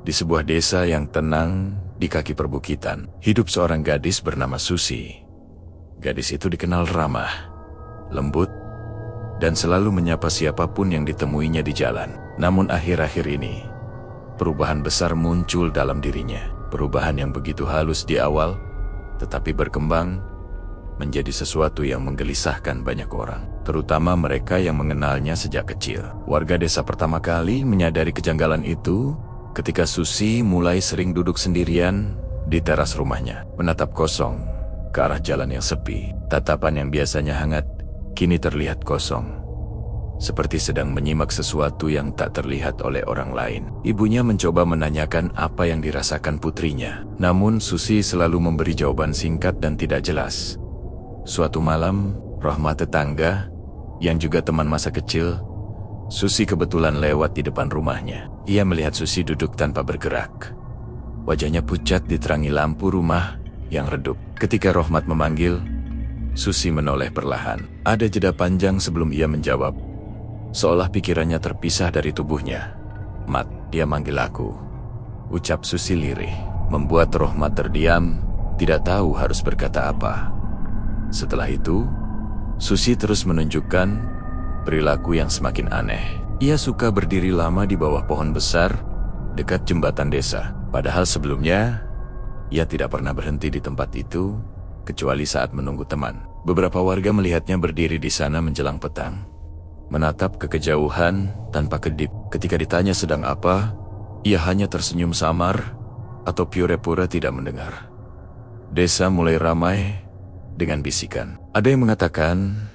Di sebuah desa yang tenang di kaki perbukitan, hidup seorang gadis bernama Susi. Gadis itu dikenal ramah, lembut, dan selalu menyapa siapapun yang ditemuinya di jalan. Namun akhir-akhir ini, perubahan besar muncul dalam dirinya. Perubahan yang begitu halus di awal, tetapi berkembang menjadi sesuatu yang menggelisahkan banyak orang, terutama mereka yang mengenalnya sejak kecil. Warga desa pertama kali menyadari kejanggalan itu ketika Susi mulai sering duduk sendirian di teras rumahnya, menatap kosong ke arah jalan yang sepi. Tatapan yang biasanya hangat kini terlihat kosong, seperti sedang menyimak sesuatu yang tak terlihat oleh orang lain. Ibunya mencoba menanyakan apa yang dirasakan putrinya, namun Susi selalu memberi jawaban singkat dan tidak jelas. Suatu malam, Rohmat, tetangga yang juga teman masa kecil Susi, kebetulan lewat di depan rumahnya. Ia melihat Susi duduk tanpa bergerak. Wajahnya pucat diterangi lampu rumah yang redup. Ketika Rohmat memanggil, Susi menoleh perlahan. Ada jeda panjang sebelum ia menjawab, seolah pikirannya terpisah dari tubuhnya. "Mat, dia manggil aku," ucap Susi lirih, membuat Rohmat terdiam, tidak tahu harus berkata apa. Setelah itu, Susi terus menunjukkan perilaku yang semakin aneh. Ia suka berdiri lama di bawah pohon besar dekat jembatan desa. Padahal sebelumnya, ia tidak pernah berhenti di tempat itu, kecuali saat menunggu teman. Beberapa warga melihatnya berdiri di sana menjelang petang, menatap ke kejauhan tanpa kedip. Ketika ditanya sedang apa, ia hanya tersenyum samar atau pura-pura tidak mendengar. Desa mulai ramai dengan bisikan. Ada yang mengatakan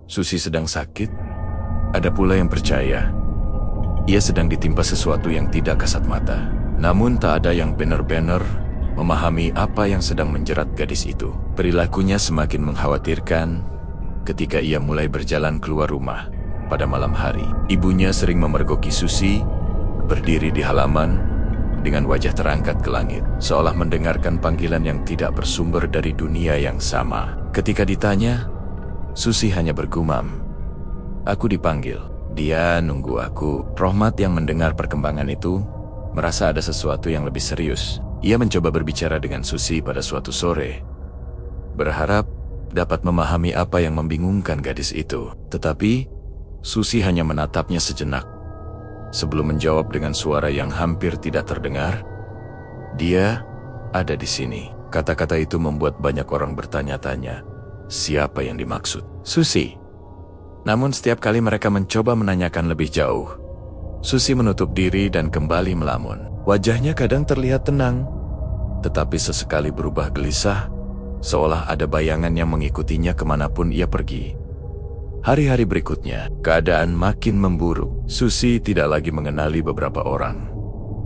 Susi sedang sakit, ada pula yang percaya ia sedang ditimpa sesuatu yang tidak kasat mata. Namun tak ada yang benar-benar memahami apa yang sedang menjerat gadis itu. Perilakunya semakin mengkhawatirkan ketika ia mulai berjalan keluar rumah pada malam hari. Ibunya sering memergoki Susi berdiri di halaman dengan wajah terangkat ke langit, seolah mendengarkan panggilan yang tidak bersumber dari dunia yang sama. Ketika ditanya, Susi hanya bergumam, "Aku dipanggil, dia nunggu aku." Rohmat yang mendengar perkembangan itu merasa ada sesuatu yang lebih serius. Ia mencoba berbicara dengan Susi pada suatu sore, berharap dapat memahami apa yang membingungkan gadis itu. Tetapi Susi hanya menatapnya sejenak sebelum menjawab dengan suara yang hampir tidak terdengar, "Dia ada di sini." Kata-kata itu membuat banyak orang bertanya-tanya, siapa yang dimaksud? Susi. Namun setiap kali mereka mencoba menanyakan lebih jauh, Susi menutup diri dan kembali melamun. Wajahnya kadang terlihat tenang, tetapi sesekali berubah gelisah, seolah ada bayangan yang mengikutinya kemanapun ia pergi. Hari-hari berikutnya, keadaan makin memburuk. Susi tidak lagi mengenali beberapa orang,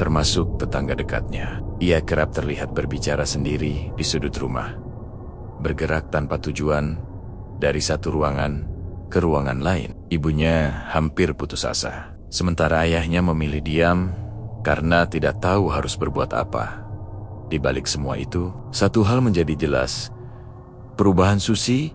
termasuk tetangga dekatnya. Ia kerap terlihat berbicara sendiri di sudut rumah, bergerak tanpa tujuan dari satu ruangan ke ruangan lain. Ibunya hampir putus asa, sementara ayahnya memilih diam karena tidak tahu harus berbuat apa. Di balik semua itu, satu hal menjadi jelas. Perubahan Susi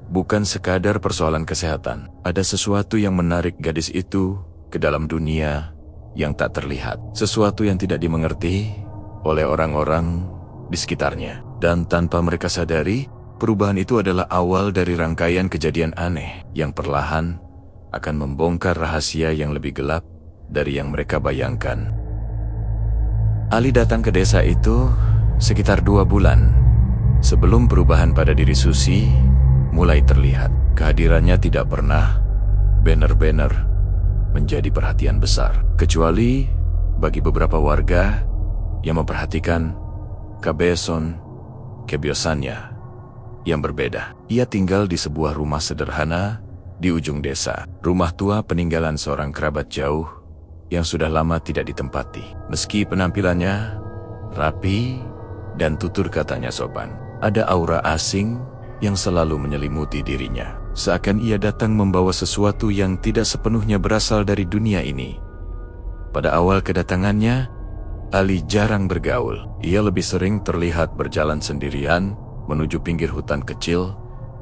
bukan sekadar persoalan kesehatan. Ada sesuatu yang menarik gadis itu ke dalam dunia yang tak terlihat. Sesuatu yang tidak dimengerti oleh orang-orang di sekitarnya. Dan tanpa mereka sadari, perubahan itu adalah awal dari rangkaian kejadian aneh yang perlahan akan membongkar rahasia yang lebih gelap dari yang mereka bayangkan. Ali datang ke desa itu sekitar 2 bulan sebelum perubahan pada diri Susi mulai terlihat. Kehadirannya tidak pernah benar-benar menjadi perhatian besar, kecuali bagi beberapa warga yang memperhatikan kebiasaannya yang berbeda. Ia tinggal di sebuah rumah sederhana di ujung desa. Rumah tua peninggalan seorang kerabat jauh yang sudah lama tidak ditempati. Meski penampilannya rapi dan tutur katanya sopan, ada aura asing yang selalu menyelimuti dirinya. Seakan ia datang membawa sesuatu yang tidak sepenuhnya berasal dari dunia ini. Pada awal kedatangannya, Ali jarang bergaul. Ia lebih sering terlihat berjalan sendirian menuju pinggir hutan kecil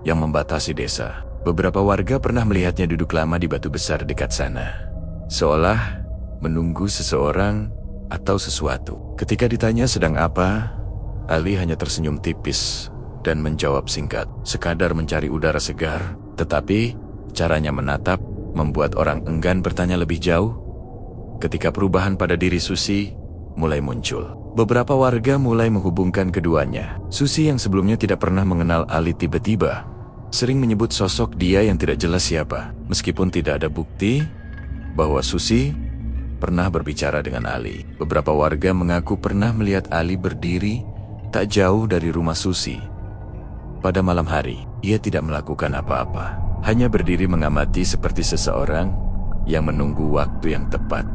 yang membatasi desa. Beberapa warga pernah melihatnya duduk lama di batu besar dekat sana, seolah menunggu seseorang atau sesuatu. Ketika ditanya sedang apa, Ali hanya tersenyum tipis dan menjawab singkat, sekadar mencari udara segar. Tetapi caranya menatap membuat orang enggan bertanya lebih jauh. Ketika perubahan pada diri Susi mulai muncul, beberapa warga mulai menghubungkan keduanya. Susi yang sebelumnya tidak pernah mengenal Ali tiba-tiba sering menyebut sosok dia yang tidak jelas siapa, meskipun tidak ada bukti bahwa Susi pernah berbicara dengan Ali. Beberapa warga mengaku pernah melihat Ali berdiri tak jauh dari rumah Susi. Pada malam hari, ia tidak melakukan apa-apa, hanya berdiri mengamati seperti seseorang yang menunggu waktu yang tepat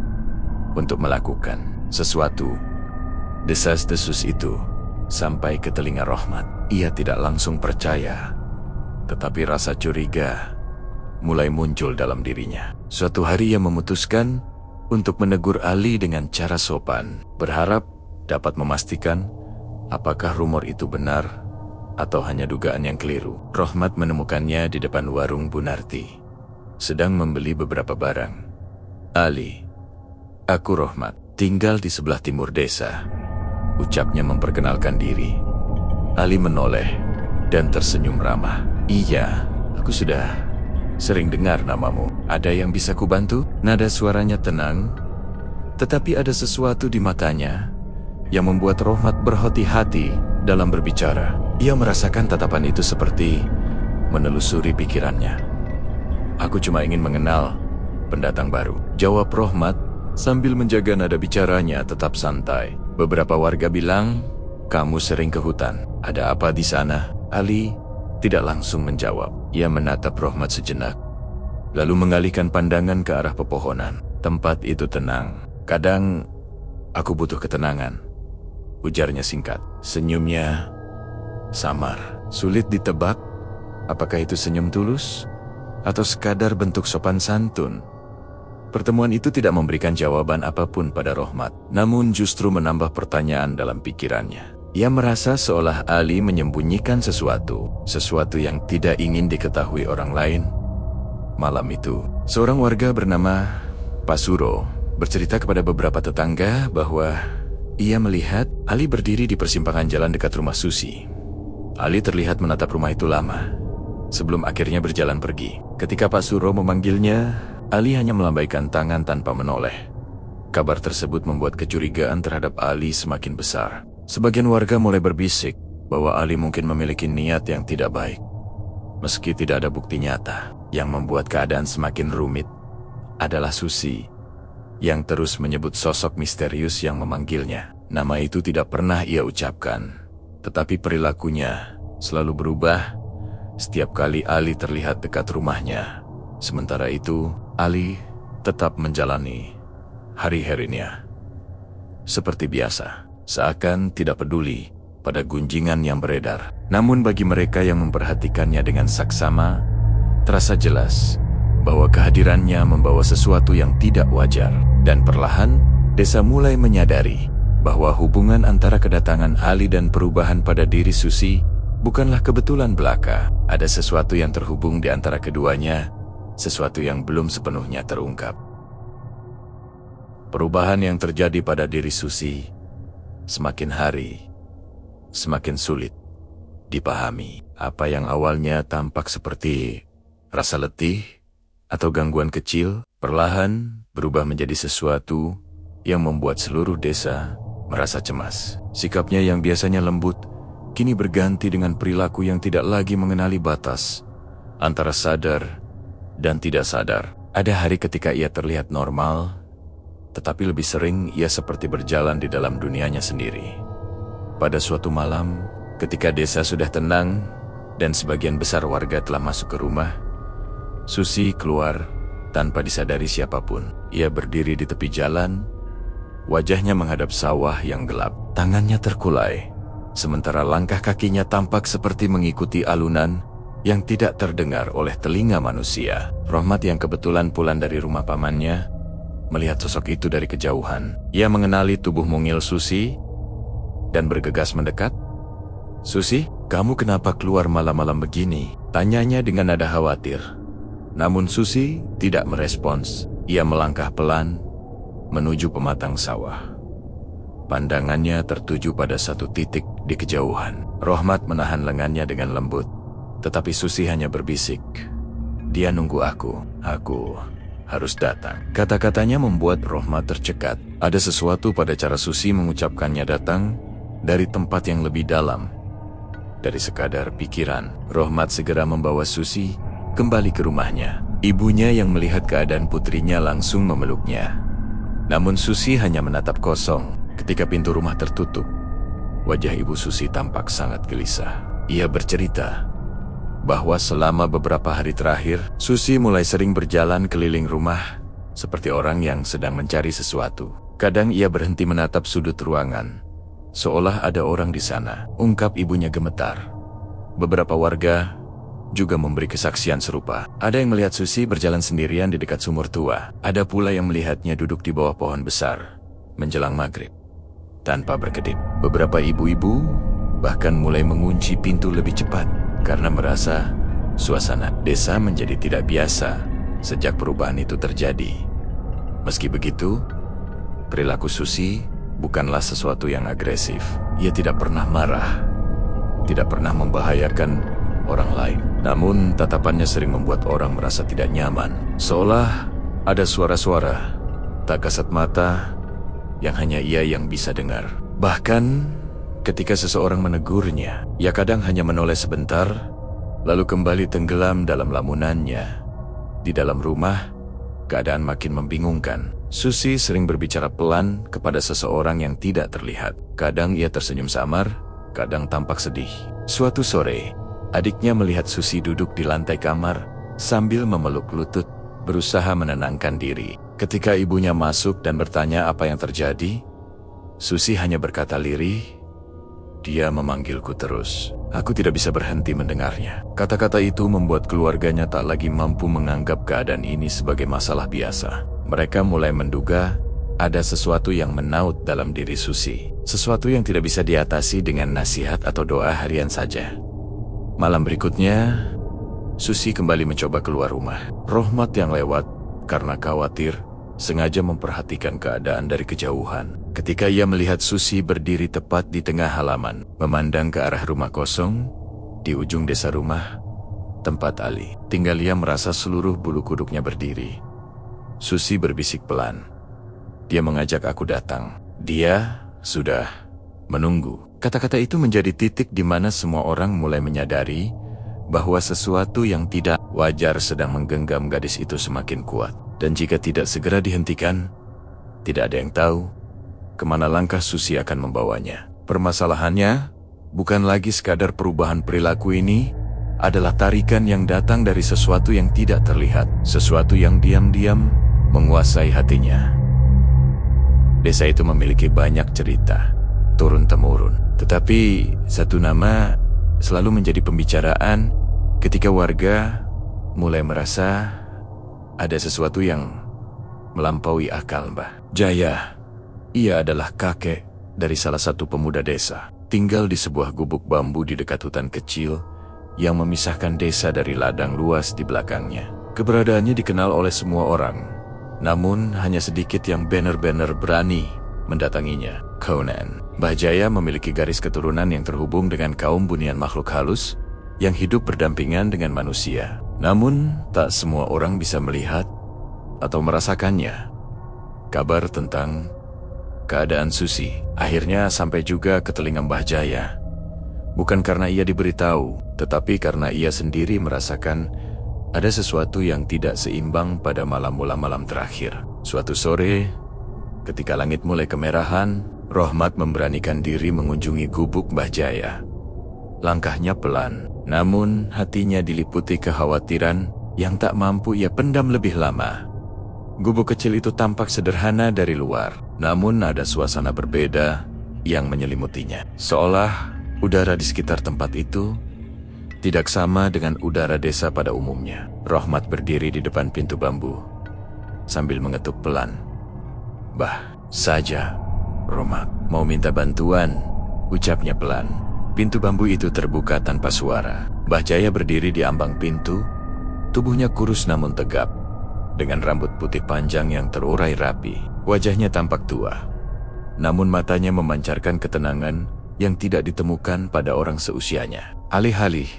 untuk melakukan sesuatu. Desas-desus itu sampai ke telinga Rohmat. Ia tidak langsung percaya, tetapi rasa curiga mulai muncul dalam dirinya. Suatu hari ia memutuskan untuk menegur Ali dengan cara sopan, berharap dapat memastikan apakah rumor itu benar atau hanya dugaan yang keliru. Rohmat menemukannya di depan warung Bunarti, sedang membeli beberapa barang. Ali, aku Rohmat, tinggal di sebelah timur desa, ucapnya memperkenalkan diri. Ali menoleh dan tersenyum ramah. Iya, aku sudah sering dengar namamu. Ada yang bisa kubantu? Nada suaranya tenang, tetapi ada sesuatu di matanya yang membuat Rohmat berhati-hati dalam berbicara. Ia merasakan tatapan itu seperti menelusuri pikirannya. Aku cuma ingin mengenal pendatang baru, jawab Rohmat sambil menjaga nada bicaranya tetap santai. Beberapa warga bilang, kamu sering ke hutan. Ada apa di sana? Ali tidak langsung menjawab. Ia menatap Rohmat sejenak, lalu mengalihkan pandangan ke arah pepohonan. Tempat itu tenang. Kadang aku butuh ketenangan, ujarnya singkat. Senyumnya samar, sulit ditebak apakah itu senyum tulus atau sekadar bentuk sopan santun. Pertemuan itu tidak memberikan jawaban apapun pada Rohmat, namun justru menambah pertanyaan dalam pikirannya. Ia merasa seolah Ali menyembunyikan sesuatu yang tidak ingin diketahui orang lain. Malam itu, seorang warga bernama Pasuro bercerita kepada beberapa tetangga bahwa ia melihat Ali berdiri di persimpangan jalan dekat rumah Susi. Ali terlihat menatap rumah itu lama, sebelum akhirnya berjalan pergi. Ketika Pasuro memanggilnya, Ali hanya melambaikan tangan tanpa menoleh. Kabar tersebut membuat kecurigaan terhadap Ali semakin besar. Sebagian warga mulai berbisik bahwa Ali mungkin memiliki niat yang tidak baik. Meski tidak ada bukti nyata, yang membuat keadaan semakin rumit adalah Susi yang terus menyebut sosok misterius yang memanggilnya. Nama itu tidak pernah ia ucapkan, tetapi perilakunya selalu berubah setiap kali Ali terlihat dekat rumahnya. Sementara itu, Ali tetap menjalani hari-harinya seperti biasa, seakan tidak peduli pada gunjingan yang beredar. Namun bagi mereka yang memperhatikannya dengan saksama, terasa jelas bahwa kehadirannya membawa sesuatu yang tidak wajar. Dan perlahan, desa mulai menyadari bahwa hubungan antara kedatangan Ali dan perubahan pada diri Susi bukanlah kebetulan belaka. Ada sesuatu yang terhubung di antara keduanya, sesuatu yang belum sepenuhnya terungkap. Perubahan yang terjadi pada diri Susi semakin hari semakin sulit dipahami. Apa yang awalnya tampak seperti rasa letih atau gangguan kecil, perlahan berubah menjadi sesuatu yang membuat seluruh desa merasa cemas. Sikapnya yang biasanya lembut kini berganti dengan perilaku yang tidak lagi mengenali batas antara sadar dan tidak sadar. Ada hari ketika ia terlihat normal, tetapi lebih sering ia seperti berjalan di dalam dunianya sendiri. Pada suatu malam, ketika desa sudah tenang dan sebagian besar warga telah masuk ke rumah, Susi keluar tanpa disadari siapapun. Ia berdiri di tepi jalan, wajahnya menghadap sawah yang gelap. Tangannya terkulai, sementara langkah kakinya tampak seperti mengikuti alunan yang tidak terdengar oleh telinga manusia. Rohmat yang kebetulan pulang dari rumah pamannya melihat sosok itu dari kejauhan. Ia mengenali tubuh mungil Susi dan bergegas mendekat. Susi, kamu kenapa keluar malam-malam begini? Tanyanya dengan nada khawatir. Namun Susi tidak merespons. Ia melangkah pelan menuju pematang sawah. Pandangannya tertuju pada satu titik di kejauhan. Rohmat menahan lengannya dengan lembut, tetapi Susi hanya berbisik, "Dia nunggu aku harus datang." Kata-katanya membuat Rohmat tercekat. Ada sesuatu pada cara Susi mengucapkannya datang dari tempat yang lebih dalam dari sekadar pikiran. Rohmat segera membawa Susi kembali ke rumahnya. Ibunya yang melihat keadaan putrinya langsung memeluknya. Namun Susi hanya menatap kosong ketika pintu rumah tertutup. Wajah ibu Susi tampak sangat gelisah. Ia bercerita bahwa selama beberapa hari terakhir, Susi mulai sering berjalan keliling rumah seperti orang yang sedang mencari sesuatu. Kadang ia berhenti menatap sudut ruangan, seolah ada orang di sana. Ungkap ibunya gemetar. Beberapa warga juga memberi kesaksian serupa. Ada yang melihat Susi berjalan sendirian di dekat sumur tua. Ada pula yang melihatnya duduk di bawah pohon besar menjelang maghrib tanpa berkedip. Beberapa ibu-ibu bahkan mulai mengunci pintu lebih cepat karena merasa suasana desa menjadi tidak biasa sejak perubahan itu terjadi. Meski begitu, perilaku Susi bukanlah sesuatu yang agresif. Ia tidak pernah marah, tidak pernah membahayakan orang lain. Namun tatapannya sering membuat orang merasa tidak nyaman, seolah ada suara-suara tak kasat mata yang hanya ia yang bisa dengar. Bahkan ketika seseorang menegurnya, ia kadang hanya menoleh sebentar, lalu kembali tenggelam dalam lamunannya. Di dalam rumah, keadaan makin membingungkan. Susi sering berbicara pelan kepada seseorang yang tidak terlihat. Kadang ia tersenyum samar, kadang tampak sedih. Suatu sore, adiknya melihat Susi duduk di lantai kamar sambil memeluk lutut, berusaha menenangkan diri. Ketika ibunya masuk dan bertanya apa yang terjadi, Susi hanya berkata lirih, "Dia memanggilku terus. Aku tidak bisa berhenti mendengarnya." Kata-kata itu membuat keluarganya tak lagi mampu menganggap keadaan ini sebagai masalah biasa. Mereka mulai menduga ada sesuatu yang menaut dalam diri Susi. Sesuatu yang tidak bisa diatasi dengan nasihat atau doa harian saja. Malam berikutnya, Susi kembali mencoba keluar rumah. Rohmat yang lewat karena khawatir sengaja memperhatikan keadaan dari kejauhan. Ketika ia melihat Susi berdiri tepat di tengah halaman, memandang ke arah rumah kosong di ujung desa rumah tempat Ali tinggal, ia merasa seluruh bulu kuduknya berdiri. Susi berbisik pelan, "Dia mengajak aku datang. Dia sudah menunggu." Kata-kata itu menjadi titik di mana semua orang mulai menyadari bahwa sesuatu yang tidak wajar sedang menggenggam gadis itu semakin kuat. Dan jika tidak segera dihentikan, tidak ada yang tahu kemana langkah Susi akan membawanya. Permasalahannya bukan lagi sekadar perubahan perilaku ini, adalah tarikan yang datang dari sesuatu yang tidak terlihat, sesuatu yang diam-diam menguasai hatinya. Desa itu memiliki banyak cerita, turun-temurun. Tetapi satu nama selalu menjadi pembicaraan ketika warga mulai merasa ada sesuatu yang melampaui akal. Mbah Jaya, ia adalah kakek dari salah satu pemuda desa, tinggal di sebuah gubuk bambu di dekat hutan kecil yang memisahkan desa dari ladang luas di belakangnya. Keberadaannya dikenal oleh semua orang, namun hanya sedikit yang benar-benar berani mendatanginya. Conan, Mbah Jaya memiliki garis keturunan yang terhubung dengan kaum bunian makhluk halus yang hidup berdampingan dengan manusia. Namun, tak semua orang bisa melihat atau merasakannya. Kabar tentang keadaan Susi akhirnya sampai juga ke telinga Mbah Jaya. Bukan karena ia diberitahu, tetapi karena ia sendiri merasakan ada sesuatu yang tidak seimbang pada malam terakhir. Suatu sore, ketika langit mulai kemerahan, Rohmat memberanikan diri mengunjungi gubuk Mbah Jaya. Langkahnya pelan, namun hatinya diliputi kekhawatiran yang tak mampu ia pendam lebih lama. Gubuk kecil itu tampak sederhana dari luar, namun ada suasana berbeda yang menyelimutinya. Seolah udara di sekitar tempat itu tidak sama dengan udara desa pada umumnya. Rohmat berdiri di depan pintu bambu sambil mengetuk pelan. "Bah saja, Rohmat, mau minta bantuan," ucapnya pelan. Pintu bambu itu terbuka tanpa suara. Mbah Jaya berdiri di ambang pintu, tubuhnya kurus namun tegap, dengan rambut putih panjang yang terurai rapi. Wajahnya tampak tua, namun matanya memancarkan ketenangan yang tidak ditemukan pada orang seusianya. Alih-alih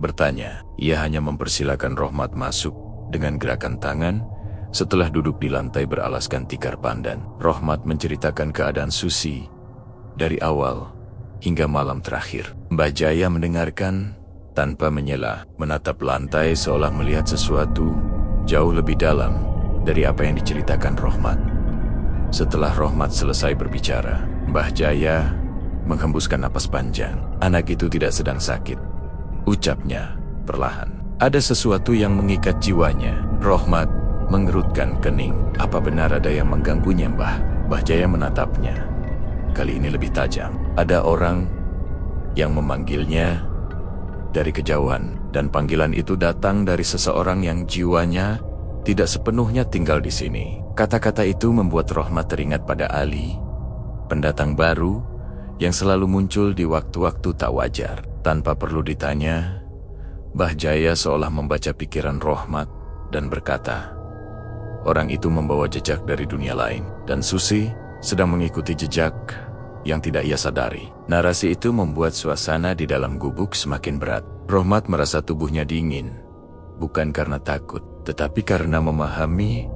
bertanya, ia hanya mempersilakan Rohmat masuk dengan gerakan tangan. Setelah duduk di lantai beralaskan tikar pandan, Rohmat menceritakan keadaan Susi dari awal hingga malam terakhir. Mbah Jaya mendengarkan tanpa menyela, menatap lantai seolah melihat sesuatu jauh lebih dalam dari apa yang diceritakan Rohmat. Setelah Rohmat selesai berbicara, Mbah Jaya menghembuskan napas panjang. Anak itu tidak sedang sakit, ucapnya perlahan. Ada sesuatu yang mengikat jiwanya. Rohmat mengerutkan kening. Apa benar ada yang mengganggunya, Mbah? Mbah Jaya menatapnya. Kali ini lebih tajam. Ada orang yang memanggilnya dari kejauhan, dan panggilan itu datang dari seseorang yang jiwanya tidak sepenuhnya tinggal di sini. Kata-kata itu membuat Rohmat teringat pada Ali, pendatang baru yang selalu muncul di waktu-waktu tak wajar. Tanpa perlu ditanya, Mbah Jaya seolah membaca pikiran Rohmat dan berkata, orang itu membawa jejak dari dunia lain, dan Susi sedang mengikuti jejak yang tidak ia sadari. Narasi itu membuat suasana di dalam gubuk semakin berat. Rohmat merasa tubuhnya dingin, bukan karena takut, tetapi karena memahami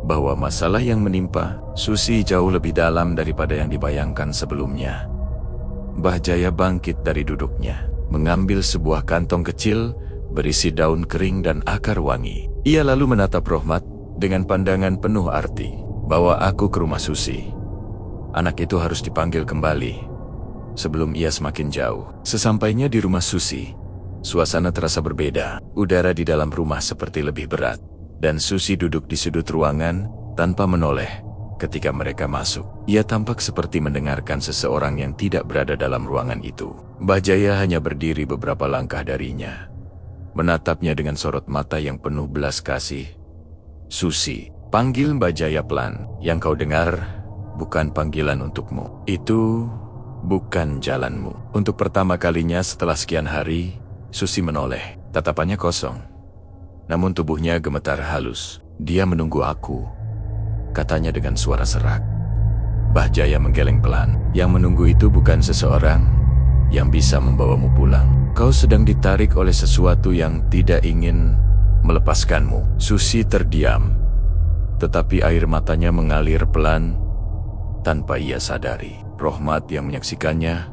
bahwa masalah yang menimpa Susi jauh lebih dalam daripada yang dibayangkan sebelumnya. Mbah Jaya bangkit dari duduknya, mengambil sebuah kantong kecil berisi daun kering dan akar wangi. Ia lalu menatap Rohmat dengan pandangan penuh arti. Bawa aku ke rumah Susi. Anak itu harus dipanggil kembali sebelum ia semakin jauh. Sesampainya di rumah Susi, suasana terasa berbeda. Udara di dalam rumah seperti lebih berat, dan Susi duduk di sudut ruangan tanpa menoleh ketika mereka masuk. Ia tampak seperti mendengarkan seseorang yang tidak berada dalam ruangan itu. Mbah Jaya hanya berdiri beberapa langkah darinya, menatapnya dengan sorot mata yang penuh belas kasih. Susi, panggil Mbah Jaya pelan. Yang kau dengar bukan panggilan untukmu. Itu bukan jalanmu. Untuk pertama kalinya setelah sekian hari, Susi menoleh. Tatapannya kosong, namun tubuhnya gemetar halus. Dia menunggu aku, katanya dengan suara serak. Mbah Jaya menggeleng pelan. Yang menunggu itu bukan seseorang yang bisa membawamu pulang. Kau sedang ditarik oleh sesuatu yang tidak ingin melepaskanmu. Susi terdiam, tetapi air matanya mengalir pelan tanpa ia sadari. Rohmat yang menyaksikannya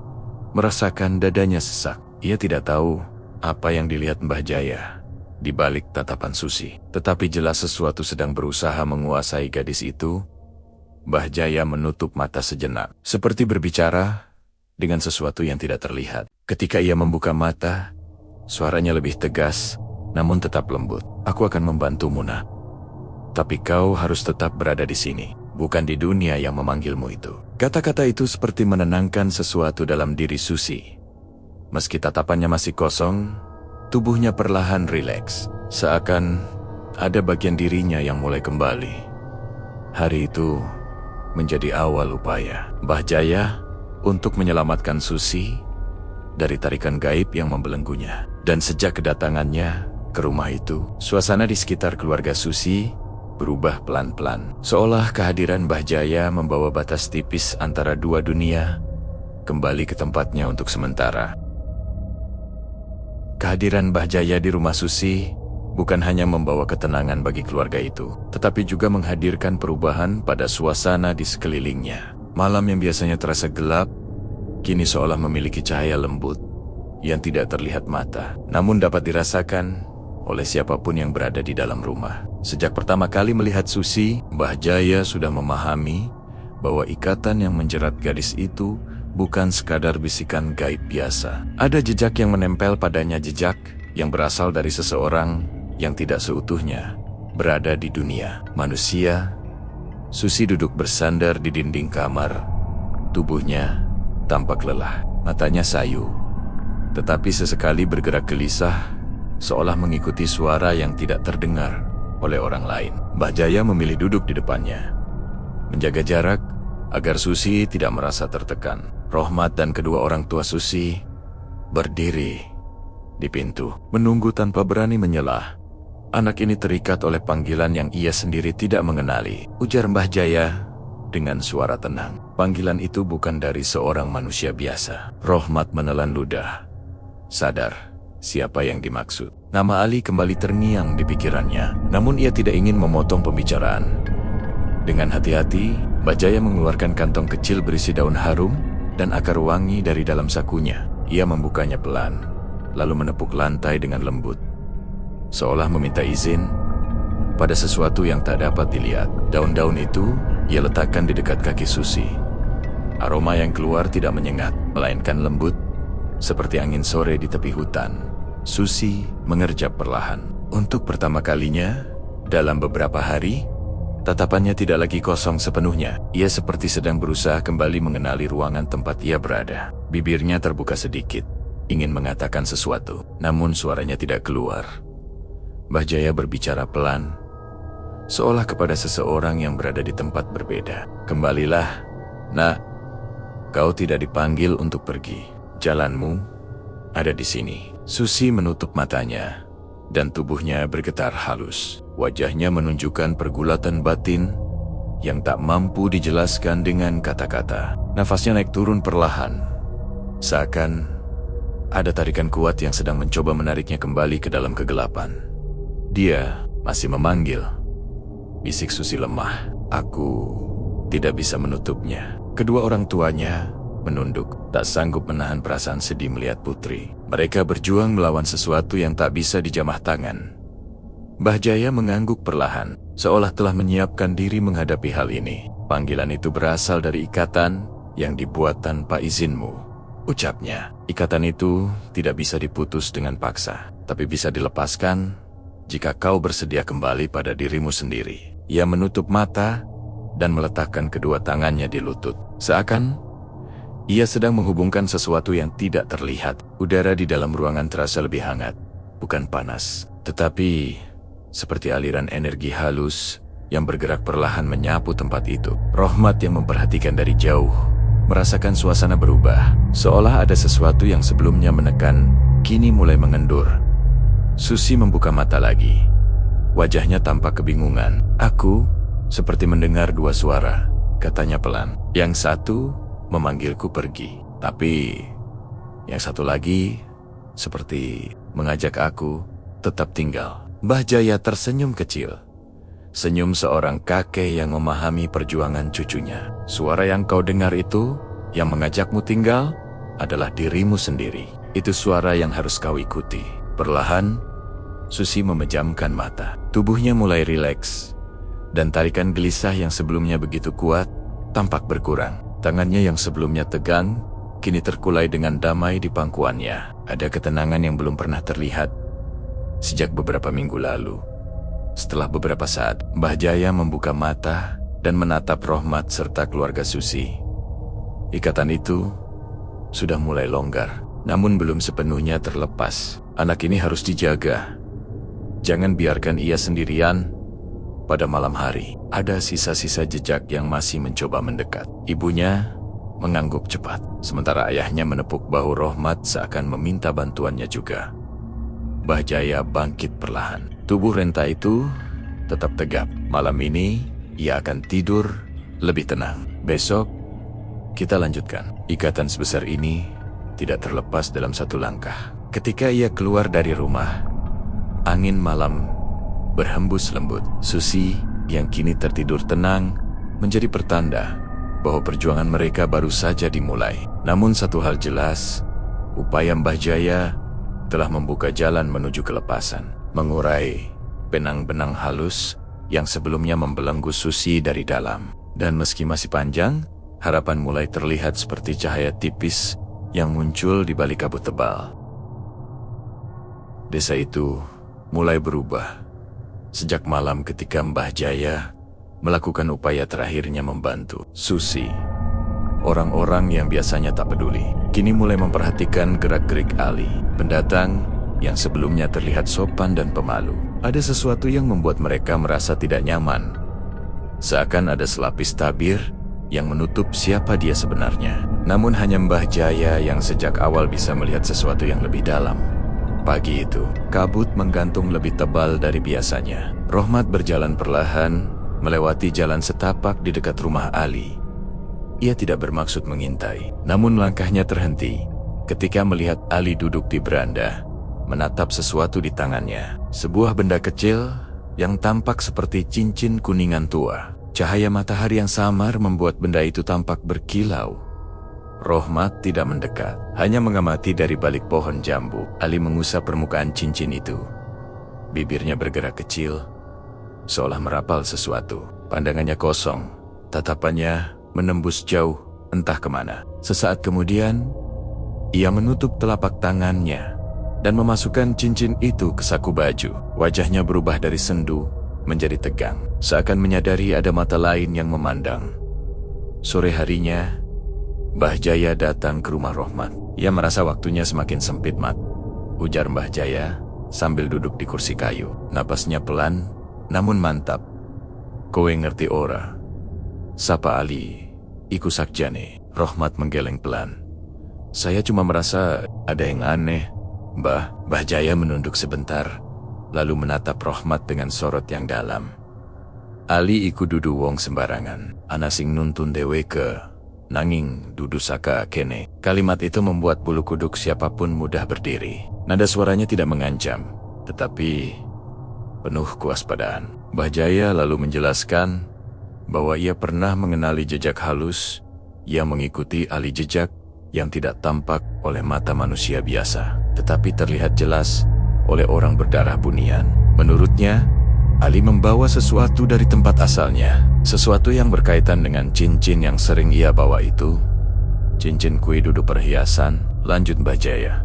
merasakan dadanya sesak. Ia tidak tahu apa yang dilihat Mbah Jaya di balik tatapan Susi, tetapi jelas sesuatu sedang berusaha menguasai gadis itu. Mbah Jaya menutup mata sejenak, seperti berbicara dengan sesuatu yang tidak terlihat. Ketika ia membuka mata, suaranya lebih tegas, namun tetap lembut. Aku akan membantumu, nak. Tapi kau harus tetap berada di sini, bukan di dunia yang memanggilmu itu. Kata-kata itu seperti menenangkan sesuatu dalam diri Susi. Meski tatapannya masih kosong, tubuhnya perlahan rileks, seakan ada bagian dirinya yang mulai kembali. Hari itu menjadi awal upaya Mbah Jaya untuk menyelamatkan Susi dari tarikan gaib yang membelenggunya. Dan sejak kedatangannya ke rumah itu, suasana di sekitar keluarga Susi berubah pelan-pelan. Seolah kehadiran Mbah Jaya membawa batas tipis antara dua dunia kembali ke tempatnya untuk sementara. Kehadiran Mbah Jaya di rumah Susi bukan hanya membawa ketenangan bagi keluarga itu, tetapi juga menghadirkan perubahan pada suasana di sekelilingnya. Malam yang biasanya terasa gelap, kini seolah memiliki cahaya lembut yang tidak terlihat mata, namun dapat dirasakan oleh siapapun yang berada di dalam rumah. Sejak pertama kali melihat Susi, Mbah Jaya sudah memahami bahwa ikatan yang menjerat gadis itu bukan sekadar bisikan gaib biasa. Ada jejak yang menempel padanya, jejak yang berasal dari seseorang yang tidak seutuhnya berada di dunia manusia. Susi duduk bersandar di dinding kamar. Tubuhnya tampak lelah, matanya sayu, tetapi sesekali bergerak gelisah, seolah mengikuti suara yang tidak terdengar oleh orang lain. Mbah Jaya memilih duduk di depannya, menjaga jarak agar Susi tidak merasa tertekan. Rohmat dan kedua orang tua Susi berdiri di pintu, menunggu tanpa berani menyelah. Anak ini terikat oleh panggilan yang ia sendiri tidak mengenali, ujar Mbah Jaya dengan suara tenang. Panggilan itu bukan dari seorang manusia biasa. Rohmat menelan ludah, sadar siapa yang dimaksud. Nama Ali kembali terngiang di pikirannya, namun ia tidak ingin memotong pembicaraan. Dengan hati-hati, Mbah Jaya mengeluarkan kantong kecil berisi daun harum dan akar wangi dari dalam sakunya. Ia membukanya pelan, lalu menepuk lantai dengan lembut, seolah meminta izin pada sesuatu yang tak dapat dilihat. Daun-daun itu ia letakkan di dekat kaki Susi. Aroma yang keluar tidak menyengat, melainkan lembut, seperti angin sore di tepi hutan. Susi mengerjap perlahan. Untuk pertama kalinya, dalam beberapa hari, tatapannya tidak lagi kosong sepenuhnya. Ia seperti sedang berusaha kembali mengenali ruangan tempat ia berada. Bibirnya terbuka sedikit, ingin mengatakan sesuatu, namun suaranya tidak keluar. Mbah Jaya berbicara pelan, seolah kepada seseorang yang berada di tempat berbeda. Kembalilah, nak. Kau tidak dipanggil untuk pergi. Jalanmu ada di sini. Susi menutup matanya, dan tubuhnya bergetar halus. Wajahnya menunjukkan pergulatan batin yang tak mampu dijelaskan dengan kata-kata. Nafasnya naik turun perlahan, seakan ada tarikan kuat yang sedang mencoba menariknya kembali ke dalam kegelapan. Dia masih memanggil, bisik Susi lemah. Aku tidak bisa menutupnya. Kedua orang tuanya menunduk, tak sanggup menahan perasaan sedih melihat putri. Mereka berjuang melawan sesuatu yang tak bisa dijamah tangan. Mbah Jaya mengangguk perlahan, seolah telah menyiapkan diri menghadapi hal ini. Panggilan itu berasal dari ikatan yang dibuat tanpa izinmu, ucapnya. Ikatan itu tidak bisa diputus dengan paksa, tapi bisa dilepaskan jika kau bersedia kembali pada dirimu sendiri. Ia menutup mata dan meletakkan kedua tangannya di lutut, seakan ia sedang menghubungkan sesuatu yang tidak terlihat. Udara di dalam ruangan terasa lebih hangat, bukan panas, tetapi seperti aliran energi halus yang bergerak perlahan menyapu tempat itu. Rohmat yang memperhatikan dari jauh merasakan suasana berubah, seolah ada sesuatu yang sebelumnya menekan, kini mulai mengendur. Susi membuka mata lagi. Wajahnya tampak kebingungan. Aku seperti mendengar dua suara, katanya pelan. Yang satu memanggilku pergi, tapi yang satu lagi seperti mengajak aku tetap tinggal. Mbah Jaya tersenyum kecil, senyum seorang kakek yang memahami perjuangan cucunya. Suara yang kau dengar itu, yang mengajakmu tinggal, adalah dirimu sendiri. Itu suara yang harus kau ikuti. Perlahan, Susi memejamkan mata. Tubuhnya mulai rileks, dan tarikan gelisah yang sebelumnya begitu kuat tampak berkurang. Tangannya yang sebelumnya tegang, kini terkulai dengan damai di pangkuannya. Ada ketenangan yang belum pernah terlihat sejak beberapa minggu lalu. Setelah beberapa saat, Mbah Jaya membuka mata dan menatap Rohmat serta keluarga Susi. Ikatan itu sudah mulai longgar, namun belum sepenuhnya terlepas. Anak ini harus dijaga. Jangan biarkan ia sendirian. Pada malam hari, ada sisa-sisa jejak yang masih mencoba mendekat. Ibunya mengangguk cepat, sementara ayahnya menepuk bahu Rohmat seakan meminta bantuannya juga. Mbah Jaya bangkit perlahan. Tubuh renta itu tetap tegap. Malam ini, ia akan tidur lebih tenang. Besok, kita lanjutkan. Ikatan sebesar ini tidak terlepas dalam satu langkah. Ketika ia keluar dari rumah, angin malam berhembus lembut. Susi yang kini tertidur tenang menjadi pertanda bahwa perjuangan mereka baru saja dimulai. Namun satu hal jelas, upaya Mbah Jaya telah membuka jalan menuju kelepasan, mengurai benang-benang halus yang sebelumnya membelenggu Susi dari dalam. Dan meski masih panjang, harapan mulai terlihat seperti cahaya tipis yang muncul di balik kabut tebal. Desa itu mulai berubah sejak malam ketika Mbah Jaya melakukan upaya terakhirnya membantu Susi. Orang-orang yang biasanya tak peduli, kini mulai memperhatikan gerak-gerik Ali, pendatang yang sebelumnya terlihat sopan dan pemalu. Ada sesuatu yang membuat mereka merasa tidak nyaman, seakan ada selapis tabir yang menutup siapa dia sebenarnya. Namun hanya Mbah Jaya yang sejak awal bisa melihat sesuatu yang lebih dalam. Pagi itu, kabut menggantung lebih tebal dari biasanya. Rohmat berjalan perlahan melewati jalan setapak di dekat rumah Ali. Ia tidak bermaksud mengintai, namun langkahnya terhenti ketika melihat Ali duduk di beranda, menatap sesuatu di tangannya. Sebuah benda kecil yang tampak seperti cincin kuningan tua. Cahaya matahari yang samar membuat benda itu tampak berkilau. Rohmat tidak mendekat, hanya mengamati dari balik pohon jambu. Ali mengusap permukaan cincin itu. Bibirnya bergerak kecil, seolah merapal sesuatu. Pandangannya kosong, tatapannya menembus jauh, entah kemana. Sesaat kemudian, ia menutup telapak tangannya dan memasukkan cincin itu ke saku baju. Wajahnya berubah dari sendu menjadi tegang, seakan menyadari ada mata lain yang memandang. Sore harinya, Mbah Jaya datang ke rumah Rohmat. Ia merasa waktunya semakin sempit, Mat, ujar Mbah Jaya sambil duduk di kursi kayu. Napasnya pelan, namun mantap. Kowe ngerti ora? Sapa Ali, iku sakjane. Rohmat menggeleng pelan. Saya cuma merasa ada yang aneh, Mbah. Mbah Jaya menunduk sebentar, lalu menatap Rohmat dengan sorot yang dalam. Ali iku dudu wong sembarangan, ana sing nuntun dheweke, nanging dudu saka kene. Kalimat itu membuat bulu kuduk siapapun mudah berdiri. Nada suaranya tidak mengancam, tetapi penuh kewaspadaan. Mbah Jaya lalu menjelaskan bahwa ia pernah mengenali jejak halus yang mengikuti Ali, jejak yang tidak tampak oleh mata manusia biasa, tetapi terlihat jelas oleh orang berdarah bunian. Menurutnya, Ali membawa sesuatu dari tempat asalnya, sesuatu yang berkaitan dengan cincin yang sering ia bawa itu. Cincin kui dudu perhiasan, lanjut Mbah Jaya.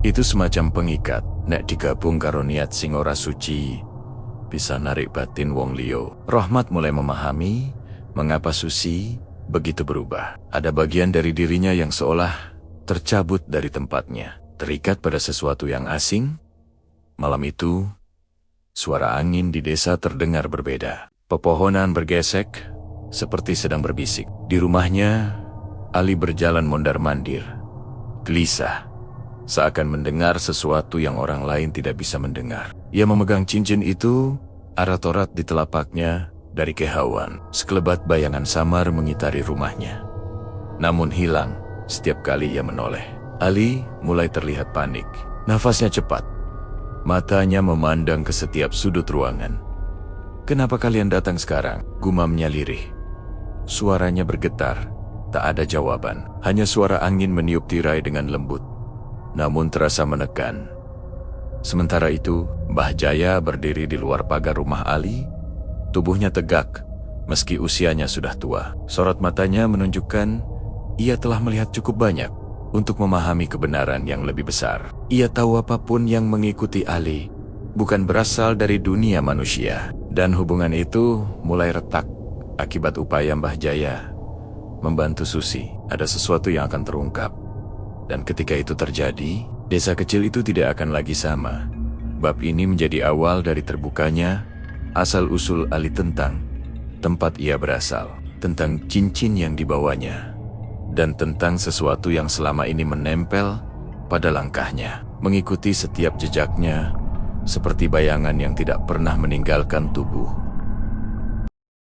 Itu semacam pengikat, nek digabung karo niat sing ora suci, bisa narik batin wong liya. Rohmat mulai memahami mengapa Susi begitu berubah. Ada bagian dari dirinya yang seolah tercabut dari tempatnya, terikat pada sesuatu yang asing. Malam itu, suara angin di desa terdengar berbeda. Pepohonan bergesek, seperti sedang berbisik. Di rumahnya, Ali berjalan mondar-mandir, gelisah, seakan mendengar sesuatu yang orang lain tidak bisa mendengar. Ia memegang cincin itu, arat-orat di telapaknya dari kehauan. Sekelebat bayangan samar mengitari rumahnya, namun hilang setiap kali ia menoleh. Ali mulai terlihat panik. Nafasnya cepat, matanya memandang ke setiap sudut ruangan. Kenapa kalian datang sekarang? Gumamnya lirih. Suaranya bergetar, tak ada jawaban. Hanya suara angin meniup tirai dengan lembut, namun terasa menekan. Sementara itu, Mbah Jaya berdiri di luar pagar rumah Ali. Tubuhnya tegak, meski usianya sudah tua. Sorot matanya menunjukkan ia telah melihat cukup banyak untuk memahami kebenaran yang lebih besar. Ia tahu apapun yang mengikuti Ali bukan berasal dari dunia manusia, dan hubungan itu mulai retak akibat upaya Mbah Jaya membantu Susi. Ada sesuatu yang akan terungkap, dan ketika itu terjadi, desa kecil itu tidak akan lagi sama. Bab ini menjadi awal dari terbukanya asal-usul Ali tentang tempat ia berasal, tentang cincin yang dibawanya, dan tentang sesuatu yang selama ini menempel pada langkahnya, mengikuti setiap jejaknya seperti bayangan yang tidak pernah meninggalkan tubuh.